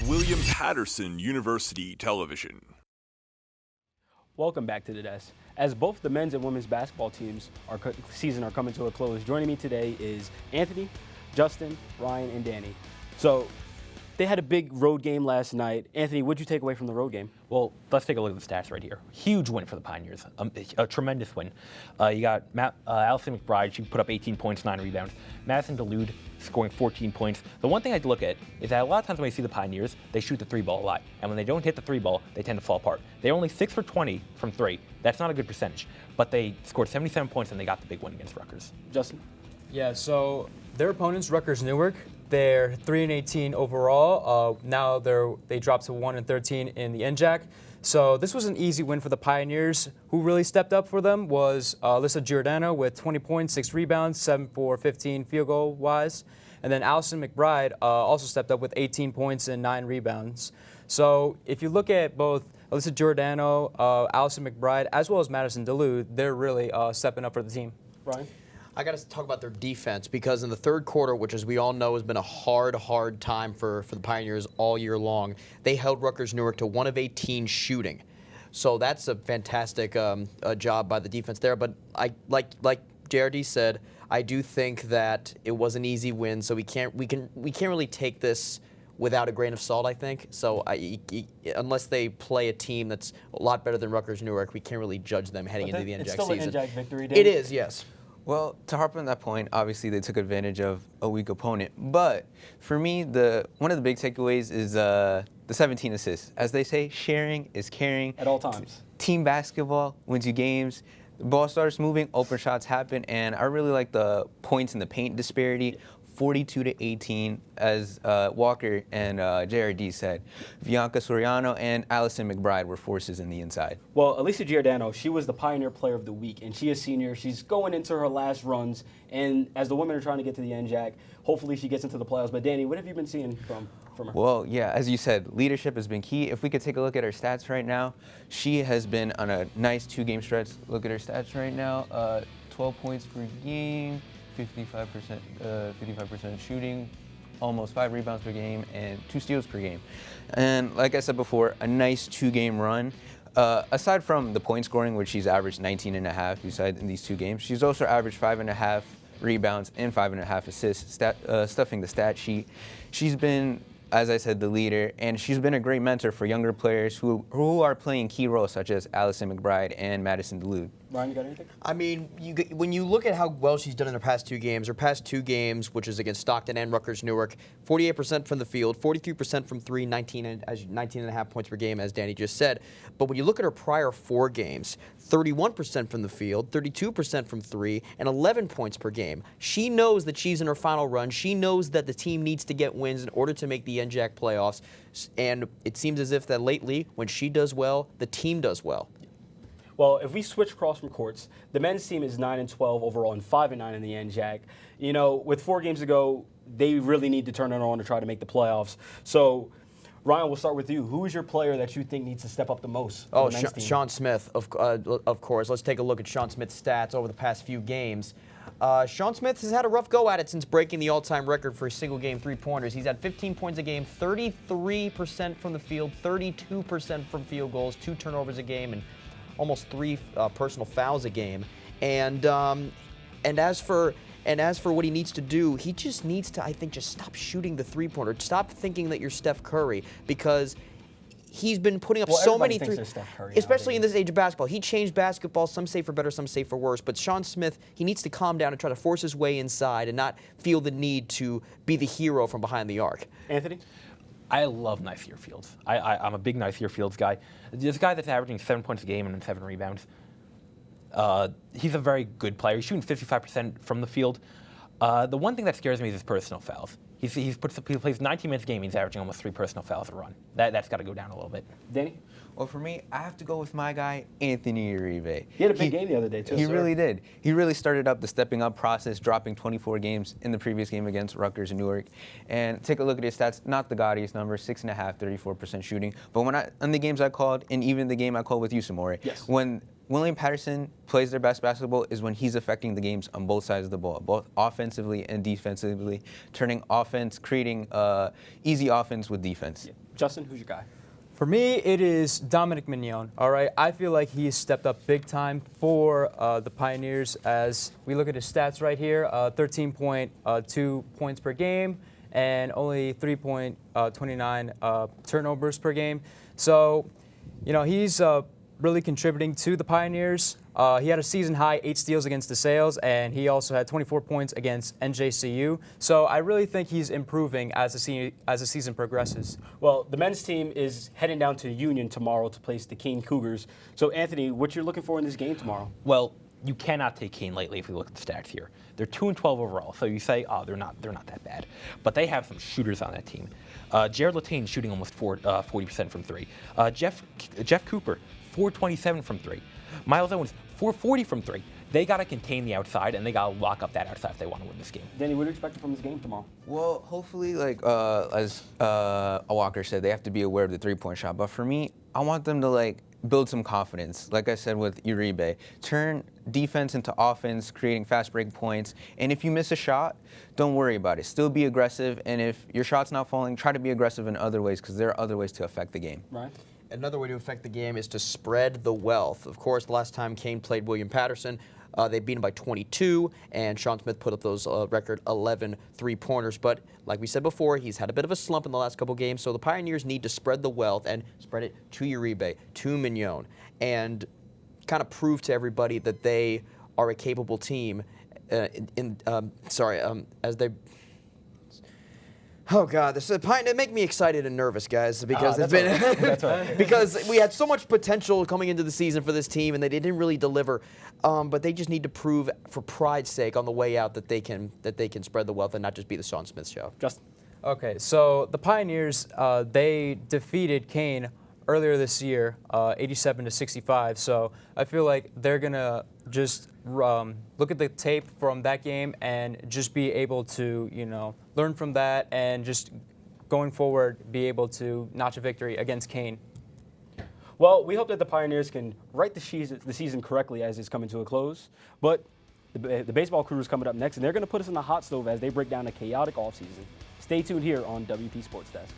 William Patterson University Television. Welcome back to the desk. As both the men's and women's basketball teams season are coming to a close, joining me today is Anthony, Justin, Ryan, and Danny. So they had a big road game last night. Anthony, what did you take away from the road game? Well, let's take a look at the stats right here. Huge win for the Pioneers, a tremendous win. You got Allison McBride, she put up 18 points, 9 rebounds. Madison Dulude scoring 14 points. The one thing I'd look at is that a lot of times when you see the Pioneers, they shoot the three ball a lot. And when they don't hit the three ball, they tend to fall apart. They're only 6 for 20 from three. That's not a good percentage. But they scored 77 points and they got the big win against Rutgers. Justin? Yeah, so their opponents, Rutgers Newark, they're 3-18 overall. Now they dropped to 1-13 in the NJAC. So this was an easy win for the Pioneers. Who really stepped up for them was Alyssa Giordano with 20 points, 6 rebounds, 7 for 15 field goal wise. And then Allison McBride also stepped up with 18 points and 9 rebounds. So if you look at both Alyssa Giordano, Allison McBride, as well as Madison Dulude, they're really stepping up for the team. Ryan? I got to talk about their defense because in the third quarter, which as we all know has been a hard time for the Pioneers all year long, they held Rutgers Newark to 1 of 18 shooting. So that's a fantastic job by the defense there. But like JRD said, I do think that it was an easy win. So we can't really take this without a grain of salt, I think. So unless they play a team that's a lot better than Rutgers Newark, we can't really judge them heading into the NJAC season. It's still an NJAC victory, It is, yes. Well, to harp on that point, obviously they took advantage of a weak opponent. But for me, one of the big takeaways is the 17 assists. As they say, sharing is caring. At all times. Team basketball wins you games. The ball starts moving, open shots happen, and I really like the points in the paint disparity. 42-18, as Walker and JRD said. Bianca Soriano and Allison McBride were forces in the inside. Well, Alyssa Giordano, she was the Pioneer Player of the Week, and she is senior. She's going into her last runs, and as the women are trying to get to the NJAC, hopefully she gets into the playoffs. But Danny, what have you been seeing from her? Well, yeah, as you said, leadership has been key. If we could take a look at her stats right now, she has been on a nice 2-game stretch. Look at her stats right now, 12 points per game. 55% shooting, almost 5 rebounds per game, and 2 steals per game. And like I said before, a nice 2-game run. Aside from the point scoring, which she's averaged 19.5 in these 2 games, she's also averaged 5.5 rebounds and 5.5 assists, stuffing the stat sheet. She's been, as I said, the leader, and she's been a great mentor for younger players who are playing key roles, such as Allison McBride and Madison Dulude. Ryan, you got anything? I mean, when you look at how well she's done in her past 2 games, which is against Stockton and Rutgers Newark, 48% from the field, 43% from 3, 19.5 points per game, as Danny just said. But when you look at her prior 4 games, 31% from the field, 32% from 3, and 11 points per game. She knows that she's in her final run. She knows that the team needs to get wins in order to make the NJAC playoffs. And it seems as if that lately, when she does well, the team does well. Well, if we switch across from courts, the men's team is 9-12 overall and 5-9 in the NJAC. You know, with 4 games to go, they really need to turn it on to try to make the playoffs. So, Ryan, we'll start with you. Who is your player that you think needs to step up the most? Oh, Sean Smith, of course. Let's take a look at Sean Smith's stats over the past few games. Sean Smith has had a rough go at it since breaking the all-time record for single-game 3-pointers. He's had 15 points a game, 33% from the field, 32% from field goals, 2 turnovers a game, and almost 3 personal fouls a game. And as for what he needs to do, he just needs to, I think, just stop shooting the 3-pointer. Stop thinking that you're Steph Curry, because he's been putting up so many threes, especially in this age of basketball. He changed basketball, some say for better, some say for worse. But Sean Smith, he needs to calm down and try to force his way inside and not feel the need to be the hero from behind the arc. Anthony? I love Nyseer Fields. I'm a big Nyseer Fields guy. This guy that's averaging 7 points a game and 7 rebounds. He's a very good player. He's shooting 55% from the field. The one thing that scares me is his personal fouls. He plays 19 minutes a game. He's averaging almost 3 personal fouls a run. That's got to go down a little bit. Danny? Well, for me, I have to go with my guy, Anthony Uribe. He had a big game the other day, too. He really did. He really started up the stepping up process, dropping 24 games in the previous game against Rutgers Newark. And take a look at his stats, not the gaudiest numbers, 6.5, 34% shooting. But on the games I called, and even the game I called with you, Samory, yes, when William Patterson plays their best basketball is when he's affecting the games on both sides of the ball, both offensively and defensively, creating easy offense with defense. Yeah. Justin, who's your guy? For me, it is Dominic Mignon. All right, I feel like he's stepped up big time for the Pioneers. As we look at his stats right here, 13.2 points per game and only 3.29 turnovers per game. So, he's really contributing to the Pioneers. He had a season high 8 steals against the Sales, and he also had 24 points against NJCU. So I really think he's improving as the season progresses. Well, the men's team is heading down to Union tomorrow to place the Keene Cougars. So, Anthony, what you're looking for in this game tomorrow? Well, you cannot take Keene lightly if we look at the stats here. They're 2-12 overall, so you say, oh, they're not that bad. But they have some shooters on that team. Jared Latane shooting almost 40% from 3. Jeff Cooper, 427 from 3. Miles Owens, 440 from 3. They got to contain the outside, and they got to lock up that outside if they want to win this game. Danny, what are you expecting from this game tomorrow? Well, hopefully, as Walker said, they have to be aware of the three-point shot. But for me, I want them to build some confidence. Like I said with Uribe, turn defense into offense, creating fast break points. And if you miss a shot, don't worry about it. Still be aggressive. And if your shot's not falling, try to be aggressive in other ways because there are other ways to affect the game. Right. Another way to affect the game is to spread the wealth. Of course, the last time Kane played William Patterson, they beat him by 22, and Sean Smith put up those record 11 three-pointers. But like we said before, he's had a bit of a slump in the last couple games, so the Pioneers need to spread the wealth and spread it to Uribe, to Mignon, and kind of prove to everybody that they are a capable team. As they. Oh God, it make me excited and nervous, guys, because it's been That's right. because we had so much potential coming into the season for this team, and they didn't really deliver. But they just need to prove, for pride's sake, on the way out that they can spread the wealth and not just be the Sean Smith show. Justin. Okay, so the Pioneers, they defeated Kane earlier this year, 87-65. So I feel like they're gonna just look at the tape from that game and just be able to, learn from that and just going forward be able to notch a victory against Kane. Well, we hope that the Pioneers can write the season correctly as it's coming to a close. But the baseball crew is coming up next, and they're going to put us in the hot stove as they break down a chaotic offseason. Stay tuned here on WP Sports Desk.